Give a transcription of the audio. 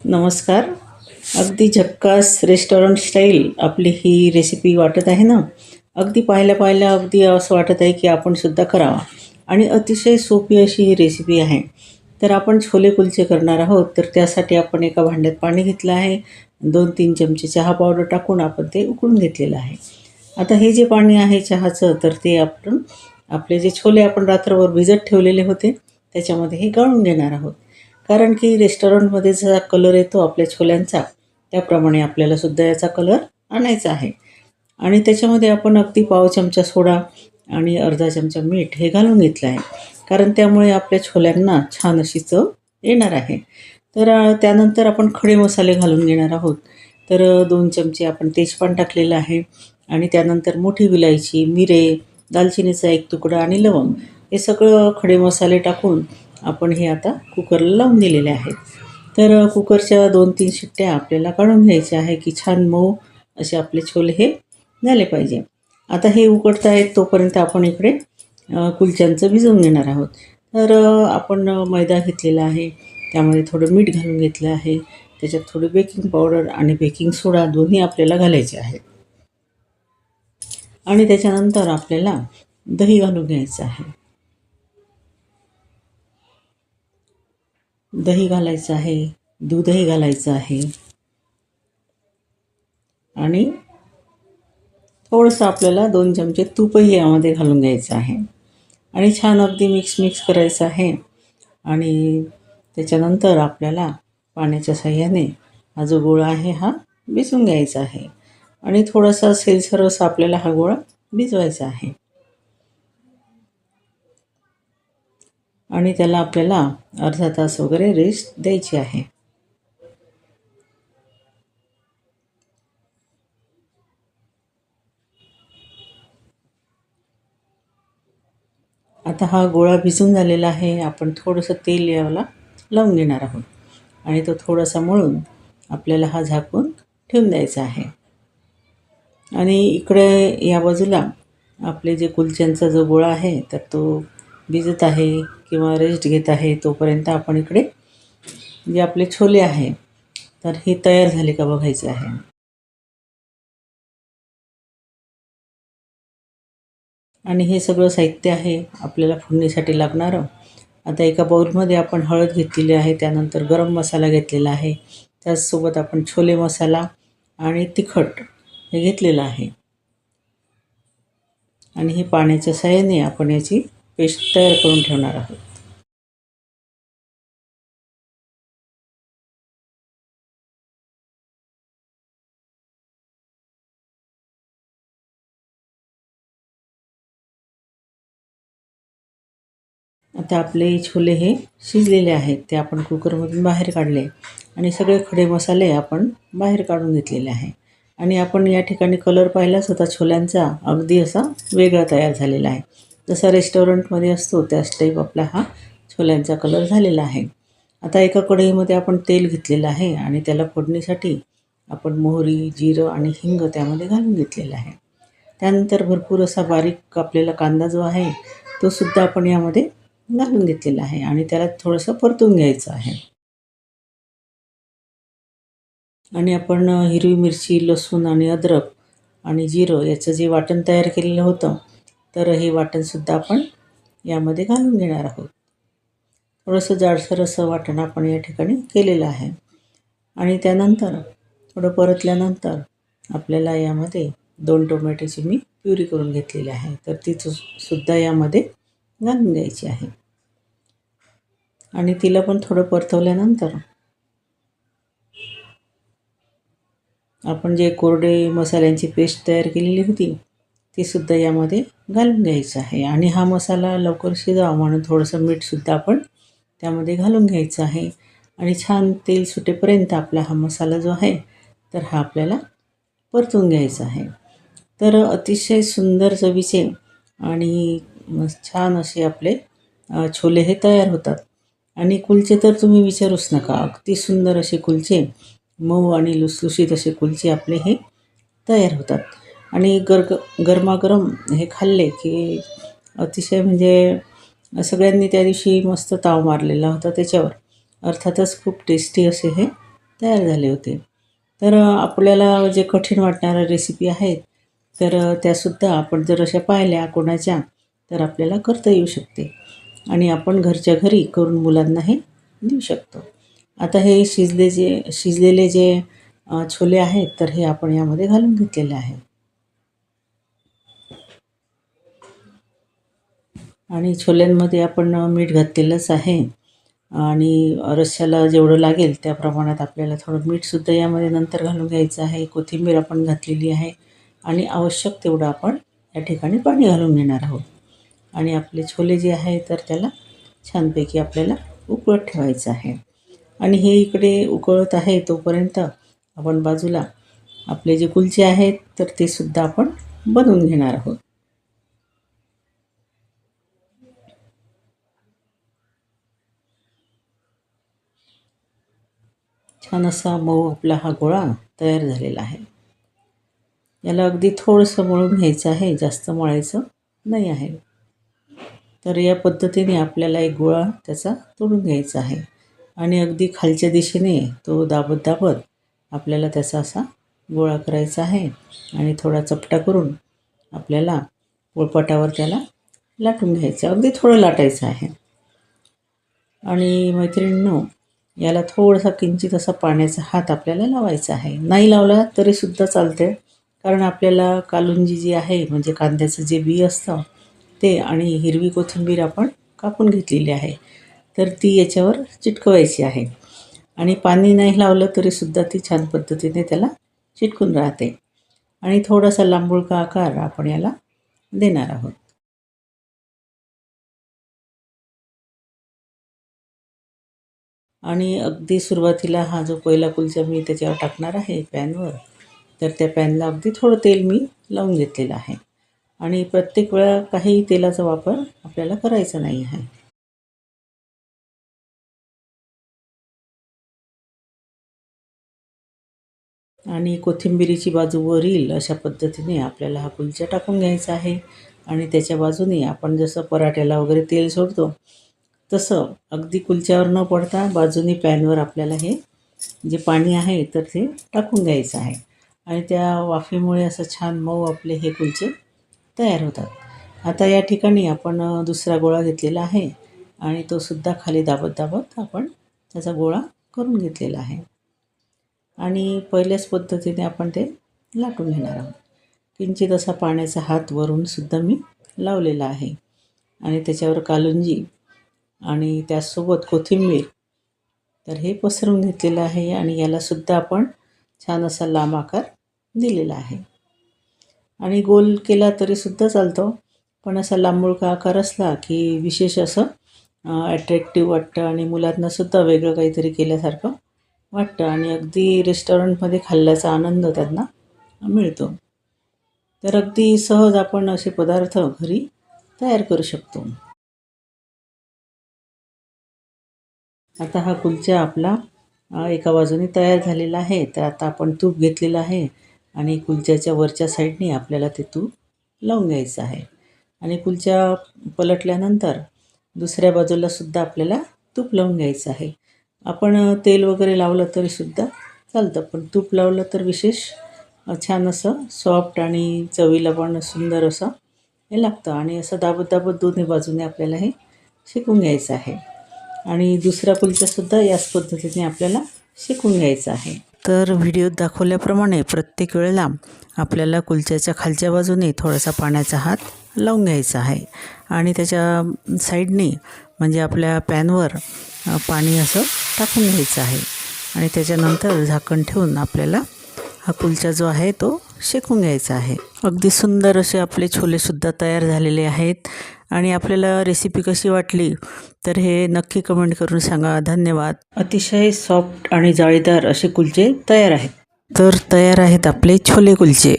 नमस्कार. अगदी झक्कास रेस्टॉरंट स्टाईल आपली ही रेसिपी वाटत आहे ना. अगदी पाहिल्या अगदी असं वाटत आहे की आपण सुद्धा करावा आणि अतिशय सोपी अशी ही रेसिपी आहे. तर आपण छोले कुलचे करणार आहोत. तर त्यासाठी आपण एका भांड्यात पाणी घेतलं आहे. 2-3 चमचे चहा पावडर टाकून आपण ते उकळून घेतलेलं आहे. आता हे जे पाणी आहे चहाचं, तर ते आपण आपले जे छोले आपण रात्रभर भिजत ठेवलेले होते त्याच्यामध्ये हे गाळून घेणार आहोत. कारण की रेस्टॉरंटमध्ये जसा कलर येतो आपल्या छोल्यांचा, त्याप्रमाणे आपल्यालासुद्धा याचा कलर आणायचा आहे. आणि त्याच्यामध्ये आपण अगदी पाव चमचा सोडा आणि अर्धा चमचा मीठ हे घालून घेतलं आहे. कारण त्यामुळे आपल्या छोल्यांना छान अशी चव येणार आहे. तर त्यानंतर आपण खडे मसाले घालून घेणार आहोत. तर 2 चमचे आपण तेजपान टाकलेलं आहे आणि त्यानंतर मोठी विलायची, मिरे, दालचिनीचा 1 तुकडा आणि लवंग हे सगळं खडे मसाले टाकून आपण हे आता कुकरला लावून दिलेले आहेत. तर कुकरच्या 2-3 शिट्ट्या आपल्याला काढून घ्यायच्या आहे की छान मऊ असे आपले छोले हे झाले पाहिजे. आता हे उकडत आहेत तोपर्यंत आपण इकडे कुलच्यांचं भिजवून घेणार आहोत. तर आपण मैदा घेतलेला आहे, त्यामध्ये थोडं मीठ घालून घेतलं आहे. त्याच्यात थोडी बेकिंग पावडर आणि बेकिंग सोडा दोन्ही आपल्याला घालायचे आहेत. आणि त्याच्यानंतर आपल्याला दही घालून घ्यायचं आहे. दही घालायचं आहे, दूधही घालायचं आहे आणि थोडंसं आपल्याला 2 चमचे तूपही यामध्ये घालून घ्यायचं आहे आणि छान अगदी मिक्स करायचं आहे. आणि त्याच्यानंतर आपल्याला पाण्याच्या साहाय्याने हा जो गोळा आहे हा भिजवून घ्यायचा आहे आणि थोडासा सैलसर असा आपल्याला हा गोळा भिजवायचा आहे. आणि त्याला आपल्याला अर्धा तास वगैरे रेस्ट द्यायची आहे. आता हा गोळा भिजून झालेला आहे. आपण थोडंसं तेल याला लावून घेणार आहोत आणि तो थोडासा मळून आपल्याला हा झाकून ठेवून द्यायचा आहे. आणि इकडे या बाजूला आपले जे कुलच्यांचा जो गोळा आहे तर तो भिजत आहे किंवा रेस्ट घेत आहे, तोपर्यंत आपण इकडे जे आपले छोले आहे तर हे तयार झाले का बघायचे आहे. आणि हे सगळं साहित्य आहे आपल्याला फोडणीसाठी लागणारं. आता एका बाउलमध्ये आपण हळद घेतलेली आहे, त्यानंतर गरम मसाला घेतलेला आहे, त्याचसोबत आपण छोले मसाला आणि तिखट हे घेतलेलं आहे. आणि हे पाण्याच्या साहाय्याने आपण याची पेस्ट तयार करून ठेवणार आहोत. आता आपले छोले हे शिजलेले आहेत, ते आपण कुकरमधून बाहेर काढले आणि सगळे खडे मसाले आपण बाहेर काढून घेतलेले आहे. आणि आपण या ठिकाणी कलर पाहिलाच होता छोल्यांचा, अगदी असा वेगळा तयार झालेला आहे. जसा रेस्टॉरंटमध्ये असतो त्याच टाईप आपला हा छोल्यांचा कलर झालेला आहे. आता एका कढईमध्ये आपण तेल घेतलेलं आहे आणि त्याला फोडणीसाठी आपण मोहरी, जिरं आणि हिंग त्यामध्ये घालून घेतलेलं आहे. त्यानंतर भरपूर असा बारीक कापलेला कांदा जो आहे तो सुद्धा आपण यामध्ये घालून घेतलेला आहे आणि त्याला थोडंसं परतून घ्यायचं आहे. आणि आपण हिरवी मिरची, लसूण आणि अद्रक आणि जिरं याचं जे वाटण तयार केलेलं होतं, तर हे वाटणसुद्धा आपण यामध्ये घालून घेणार आहोत. थोडंसं जाडसर असं वाटण आपण या ठिकाणी केलेलं आहे. आणि त्यानंतर थोडं परतल्यानंतर आपल्याला यामध्ये 2 टोमॅटोची मी प्युरी करून घेतलेली आहे, तर ती सुद्धा यामध्ये घालून द्यायची आहे. आणि तिला पण थोडं परतवल्यानंतर आपण जे कोरडे मसाल्यांची पेस्ट तयार केलेली होती ती सुद्धा यामध्ये घालून घ्यायचं आहे. आणि हा मसाला लवकर शिजावा म्हणून थोडंसं मीठसुद्धा आपण त्यामध्ये घालून घ्यायचं आहे. आणि छान तेल सुटेपर्यंत आपला हा मसाला जो आहे तर हा आपल्याला परतून घ्यायचा आहे. तर अतिशय सुंदर चवीचे आणि छान असे आपले छोले हे तयार होतात. आणि कुलचे तर तुम्ही विचारूच नका, अगदी सुंदर असे कुलचे, मऊ आणि लुसलुशीत असे कुलचे आपले हे तयार होतात. आणि गरमागरम हे खाल्ले की अतिशय म्हणजे सगळ्यांनी त्या दिवशी मस्त ताव मारलेला होता त्याच्यावर. अर्थातच खूप टेस्टी असे हे तयार झाले होते. तर आपल्याला जे कठीण वाटणाऱ्या रेसिपी आहेत तर त्यासुद्धा आपण जर अशा पाहिल्या कोणाच्या तर आपल्याला करता येऊ शकते आणि आपण घरच्या घरी करून मुलांना हे देऊ शकतो. आता हे शिजलेले जे छोले आहेत तर हे आपण यामध्ये घालून घेतलेले आहे आणि छोल्यांमध्ये आपण मीठ घातलेलंच आहे आणि रश्श्याला जेवढं लागेल त्या प्रमाणात आपल्याला थोडं मीठसुद्धा यामध्ये नंतर घालून घ्यायचं आहे. कोथिंबीर आपण घातलेली आहे आणि आवश्यक तेवढं आपण या ठिकाणी पाणी घालून घेणार आहोत आणि आपले छोले जे आहे तर त्याला छानपैकी आपल्याला उकळत ठेवायचं आहे आणि हे इकडे उकळत आहे तोपर्यंत आपण बाजूला आपले जे कुलचे आहेत तर ते सुद्धा आपण बनवून घेणार आहोत. छान असा मऊ आपला हा गोळा तयार झालेला आहे. याला अगदी थोडंसं मळून घ्यायचं आहे, जास्त मळायचं नाही आहे. तर या पद्धतीने आपल्याला एक गोळा त्याचा तोडून घ्यायचा आहे आणि अगदी खालच्या दिशेने तो दाबत दाबत आपल्याला त्याचा असा गोळा करायचा आहे आणि थोडा चपटा करून आपल्याला पोळपाटावर त्याला लाटून घ्यायचं. अगदी थोडं लाटायचं आहे आणि मैत्रिणींनो याला थोडासा किंचित असा पाण्याचा हात आपल्याला लावायचा आहे. नाही लावला तरीसुद्धा चालते, कारण आपल्याला कालुंजी जी आहे म्हणजे कांद्याचं जे बी असतं ते आणि हिरवी कोथिंबीर आपण कापून घेतलेली आहे तर ती याच्यावर चिटकवायची आहे आणि पाणी नाही लावलं तरीसुद्धा ती छान पद्धतीने त्याला चिटकून राहते आणि थोडासा लांबुळका आकार आपण याला देणार आहोत. आणि अगदी सुरुवातीला हा जो पहिला कुलचा मी त्याच्यावर टाकणार आहे पॅनवर, तर त्या पॅनला अगदी थोडं तेल मी लावून घेतलेलं आहे आणि प्रत्येक वेळा काही तेलाचा वापर आपल्याला करायचा नाही आहे. आणि कोथिंबिरीची बाजू वर येईल अशा पद्धतीने आपल्याला हा कुलचा टाकून घ्यायचा आहे आणि त्याच्या बाजूने आपण जसं पराठ्याला वगैरे तेल सोडतो तसं अगदी कुलच्यावर न पडता बाजूने पॅनवर आपल्याला हे जे पाणी आहे तर ते टाकून घ्यायचं आहे आणि त्या वाफेमुळे असं छान मऊ आपले हे कुलचे तयार होतात. आता या ठिकाणी आपण दुसरा गोळा घेतलेला आहे आणि तो सुद्धा खाली दाबत दाबत आपण त्याचा गोळा करून घेतलेला आहे आणि पहिल्याच पद्धतीने आपण ते लाटून घेणार आहोत. किंचित असा पाण्याचा हात वरून सुद्धा मी लावलेला आहे आणि त्याच्यावर कालुंजी आणि त्याचसोबत कोथिंबीर तर हे पसरवून घेतलेलं आहे आणि यालासुद्धा आपण छान असा लांब आकार दिलेला आहे आणि गोल केला तरीसुद्धा चालतो, पण असा लांबुळका आकार असला की विशेष असं ॲट्रॅक्टिव्ह वाटतं आणि मुलांनासुद्धा वेगळं काहीतरी केल्यासारखं वाटतं आणि अगदी रेस्टॉरंटमध्ये खाल्ल्याचा आनंद त्यांना मिळतो. तर अगदी सहज आपण असे पदार्थ घरी तयार करू शकतो. आता हा कुलचा आपला एका बाजूने तयार झालेला आहे. तर आता आपण तूप घेतलेलं आहे आणि कुलच्याच्या वरच्या साईडने आपल्याला ते तूप लावून घ्यायचं आहे आणि कुलचा पलटल्यानंतर दुसऱ्या बाजूलासुद्धा आपल्याला तूप लावून घ्यायचं आहे. आपण तेल वगैरे लावलं तरीसुद्धा चालतं, पण तूप लावलं तर विशेष छान असं सॉफ्ट आणि चवीला पण सुंदर असं हे लागतं आणि असं दाबत दाबत दोन्ही बाजूने आपल्याला हे शेकून घ्यायचं आहे आणि दुसरा कुलचासुद्धा याच पद्धतीने आपल्याला शेकून घ्यायचा आहे. तर व्हिडिओत दाखवल्याप्रमाणे प्रत्येक वेळेला आपल्याला कुलच्याच्या खालच्या बाजूने थोडासा पाण्याचा हात लावून घ्यायचा आहे आणि त्याच्या साईडने म्हणजे आपल्या पॅनवर पाणी असं टाकून घ्यायचं आहे आणि त्याच्यानंतर झाकण ठेवून आपल्याला हा कुलचा जो आहे तो शेकून घ्यायचा आहे. अगदी सुंदर असे आपले छोलेसुद्धा तयार झालेले आहेत आणि आपल्याला रेसिपी कशी वाटली तर हे नक्की कमेंट करून सांगा. धन्यवाद. अतिशय सॉफ्ट आणि जाळीदार असे कुलचे तयार आहेत. तर तयार आहेत आपले छोले कुलचे.